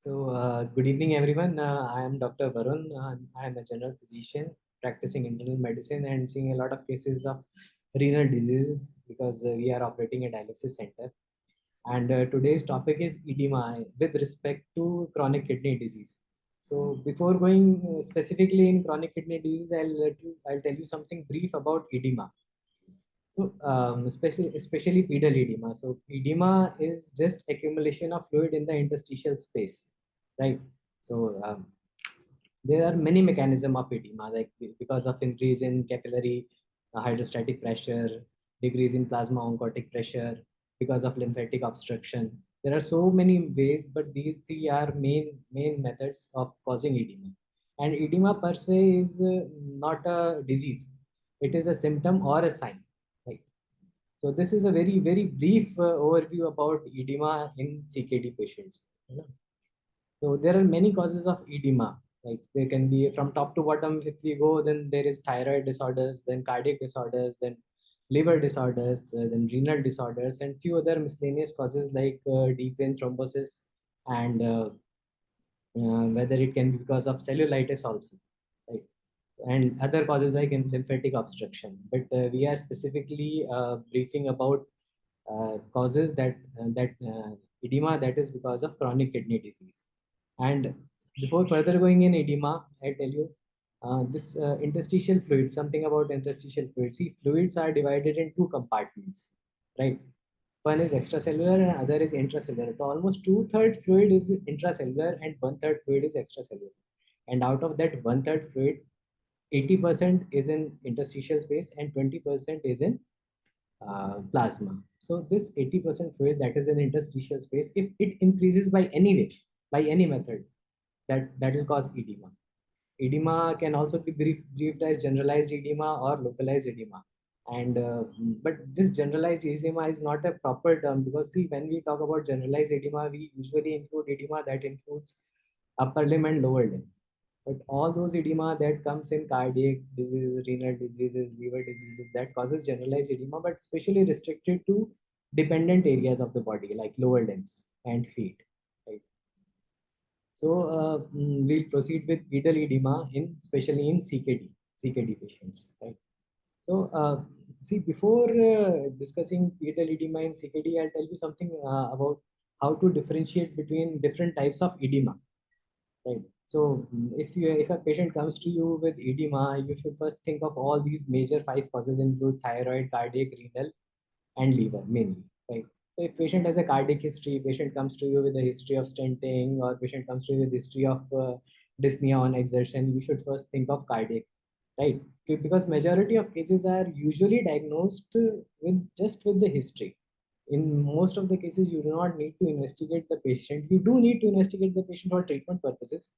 Good evening, everyone. I am Dr. Varun. I am a general physician practicing internal medicine and seeing a lot of cases of renal diseases because we are operating a dialysis center. And today's topic is edema with respect to chronic kidney disease. So, before going specifically in chronic kidney disease, I'll tell you something brief about edema. Especially pedal edema. So, edema is just accumulation of fluid in the interstitial space, right? So, there are many mechanisms of edema, like because of increase in capillary hydrostatic pressure, decrease in plasma oncotic pressure, because of lymphatic obstruction. There are so many ways, but these three are main methods of causing edema. And edema per se is not a disease; it is a symptom or a sign. Right. So this is a very brief overview about edema in CKD patients. You know. So there are many causes of edema. Like there can be from top to bottom. If we go, then there is thyroid disorders, then cardiac disorders, then liver disorders, then renal disorders, and few other miscellaneous causes like deep vein thrombosis and whether it can be because of cellulitis also, right? And other causes like lymphatic obstruction. But we are specifically briefing about causes that edema that is because of chronic kidney disease. And before further going in edema, I tell you this interstitial fluid, something about interstitial fluid. See, fluids are divided in two compartments, right? One is extracellular and other is intracellular. So almost two-third fluid is intracellular and one-third fluid is extracellular. And out of that one-third fluid, 80% is in interstitial space and 20% is in plasma. So this 80% fluid that is in interstitial space, if it increases by any way, by any method, that will cause edema. Edema can also be briefed as generalized edema or localized edema. And but this generalized edema is not a proper term because see, when we talk about generalized edema, we usually include edema that includes upper limb and lower limb. But all those edema that comes in cardiac diseases, renal diseases, liver diseases, that causes generalized edema, but especially restricted to dependent areas of the body like lower limbs and feet. Right. So we'll proceed with pedal edema in especially in CKD patients. Right. So see, before discussing pedal edema in CKD, I'll tell you something about how to differentiate between different types of edema. Right. So if a patient comes to you with edema, you should first think of all these major five causes include thyroid, cardiac, renal, and liver mainly. Right. So if patient has a cardiac history, patient comes to you with a history of stenting, or patient comes to you with history of dyspnea on exertion, you should first think of cardiac. Right. Because majority of cases are usually diagnosed with just with the history. In most of the cases, you do not need to investigate the patient. You do need to investigate the patient for treatment purposes,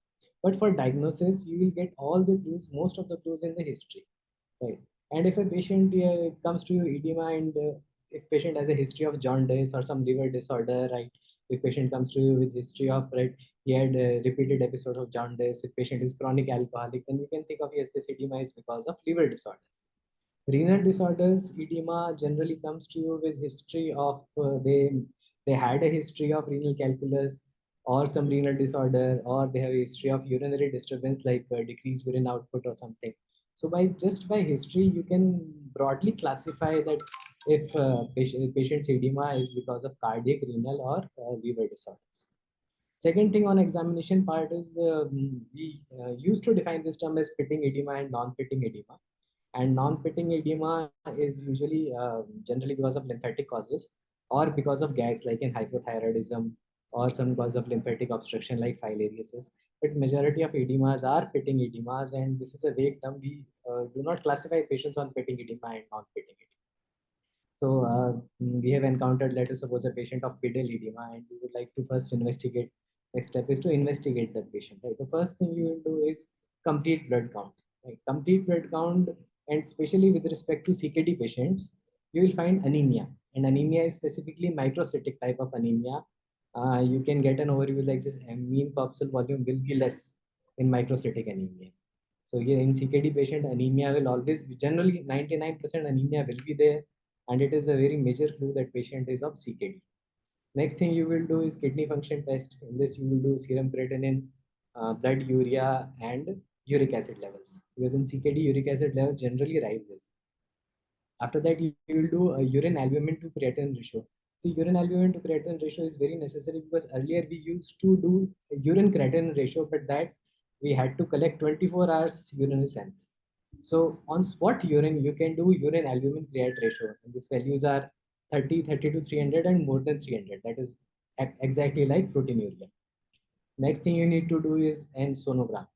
but for diagnosis, you will get all the clues, most of the clues in the history, right? And if a patient comes to you edema and if patient has a history of jaundice or some liver disorder, right? If patient comes to you with history of, right, he had repeated episodes of jaundice, if patient is chronic alcoholic, then you can think of, yes, this edema is because of liver disorders. Renal disorders, edema generally comes to you with history of they had a history of renal calculus or some renal disorder, or they have a history of urinary disturbance like decreased urine output or something. So by history, you can broadly classify that if patient's edema is because of cardiac, renal, or liver disorders. Second thing on examination part is we used to define this term as pitting edema and non-pitting edema. And non-pitting edema is usually generally because of lymphatic causes or because of gags like in hypothyroidism or some cause of lymphatic obstruction like filariasis. But majority of edemas are pitting edemas, and this is a vague term. We do not classify patients on pitting edema and non-pitting edema. So we have encountered, let us suppose, a patient of pedal edema, and we would like to first investigate. Next step is to investigate that patient. Right. The first thing you will do is complete blood count. Right. Complete blood count, and especially with respect to CKD patients, you will find anemia. And anemia is specifically microcytic type of anemia. You can get an overview like this: mean corpuscle volume will be less in microcytic anemia. So here in CKD patient, anemia will always generally 99% anemia will be there, and it is a very major clue that patient is of CKD. Next thing you will do is kidney function test. In this, you will do serum creatinine, blood urea, and uric acid levels. Because in CKD, uric acid level generally rises. After that, you will do a urine albumin to creatinine ratio. See, urine albumin to creatinine ratio is very necessary because earlier we used to do a urine creatinine ratio, but that we had to collect 24 hours urinary sample. So on spot urine, you can do urine albumin creat ratio. And these values are 30, 30 to 300 and more than 300. That is exactly like proteinuria. Next thing you need to do is an sonogram,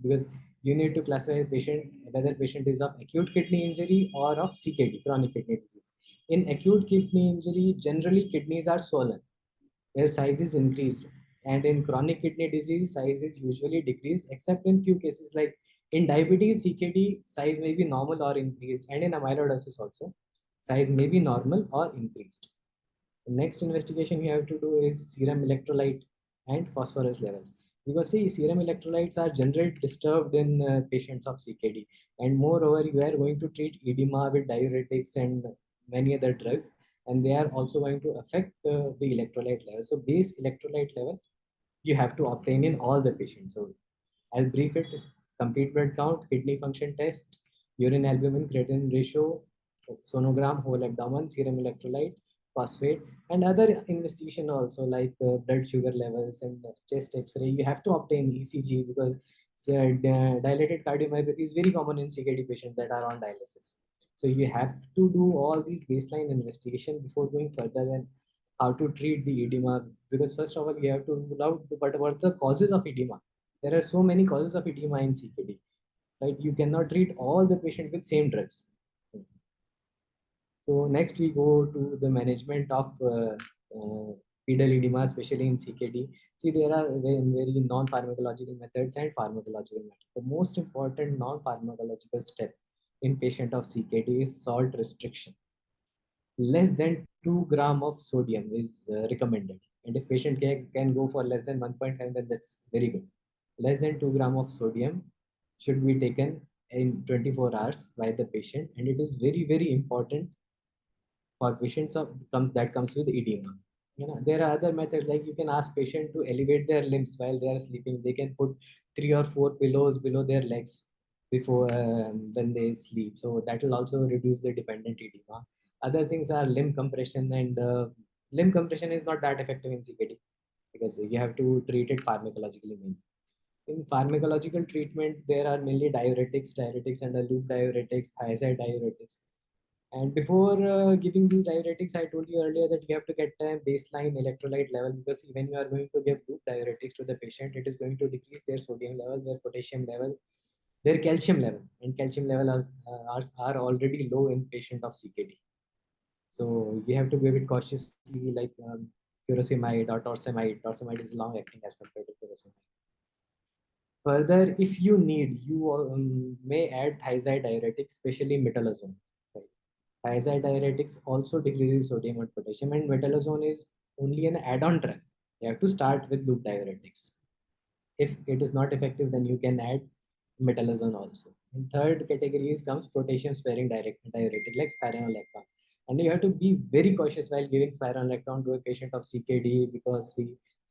because you need to classify patient whether patient is of acute kidney injury or of CKD, chronic kidney disease. In acute kidney injury, generally kidneys are swollen, their size is increased, and in chronic kidney disease, size is usually decreased, except in few cases like in diabetes, CKD size may be normal or increased, and in amyloidosis also, size may be normal or increased. The next investigation you have to do is serum electrolyte and phosphorus levels. Because see, serum electrolytes are generally disturbed in patients of CKD. And moreover, you are going to treat edema with diuretics and many other drugs. And they are also going to affect the electrolyte level. So base electrolyte level, you have to obtain in all the patients. So I'll brief it. Complete blood count, kidney function test, urine albumin creatinine ratio, sonogram, whole abdomen, serum electrolyte, phosphate, and other investigation also like blood sugar levels and chest X-ray. You have to obtain ECG because dilated cardiomyopathy is very common in CKD patients that are on dialysis. So you have to do all these baseline investigation before going further and how to treat the edema. Because first of all, you have to rule out what about the causes of edema. There are so many causes of edema in CKD, right? You cannot treat all the patient with same drugs. So next we go to the management of pedal edema, especially in CKD. See, there are very non-pharmacological methods and pharmacological methods. The most important non-pharmacological step in patient of CKD is salt restriction. Less than 2 gram of sodium is recommended. And if patient can go for less than 1.5, then that's very good. Less than 2 gram of sodium should be taken in 24 hours by the patient. And it is very, very important for patients that comes with edema. There are other methods like you can ask patient to elevate their limbs while they are sleeping. They can put 3 or 4 pillows below their legs before when they sleep. So that will also reduce the dependent edema. Other things are limb compression, and limb compression is not that effective in CKD because you have to treat it pharmacologically. In pharmacological treatment, there are mainly diuretics and loop diuretics, thiazide diuretics. And before giving these diuretics, I told you earlier that you have to get a baseline electrolyte level, because when you are going to give loop diuretics to the patient, it is going to decrease their sodium level, their potassium level, their calcium level, and calcium level are already low in patient of CKD. So you have to give it cautiously, like furosemide or torsemide. Torsemide is long acting as compared to furosemide. Further, if you need, you may add thiazide diuretics, especially metolazone. Right? Thiazide diuretics also decreases sodium and potassium, and metolazone is only an add-on drug. You have to start with loop diuretics. If it is not effective, then you can add metolazone also. In third category comes potassium sparing diuretic like spironolactone. And you have to be very cautious while giving spironolactone to a patient of CKD, because the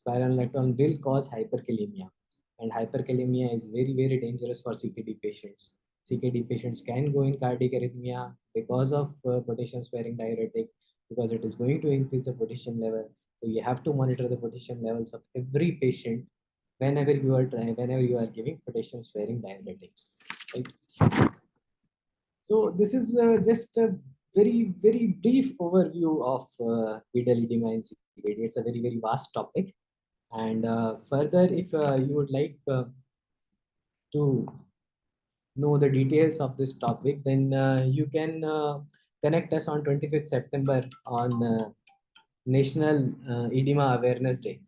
spironolactone will cause hyperkalemia. And hyperkalemia is very, very dangerous for CKD patients. CKD patients can go in cardiac arrhythmia because of potassium sparing diuretic, because it is going to increase the potassium level. So you have to monitor the potassium levels of every patient whenever you are giving potassium sparing diuretics. Right? So this is just a very, very brief overview of pedal edema in CKD. It's a very, very vast topic. And further, if you would like to know the details of this topic, then you can connect us on 25th September on National Edema Awareness Day.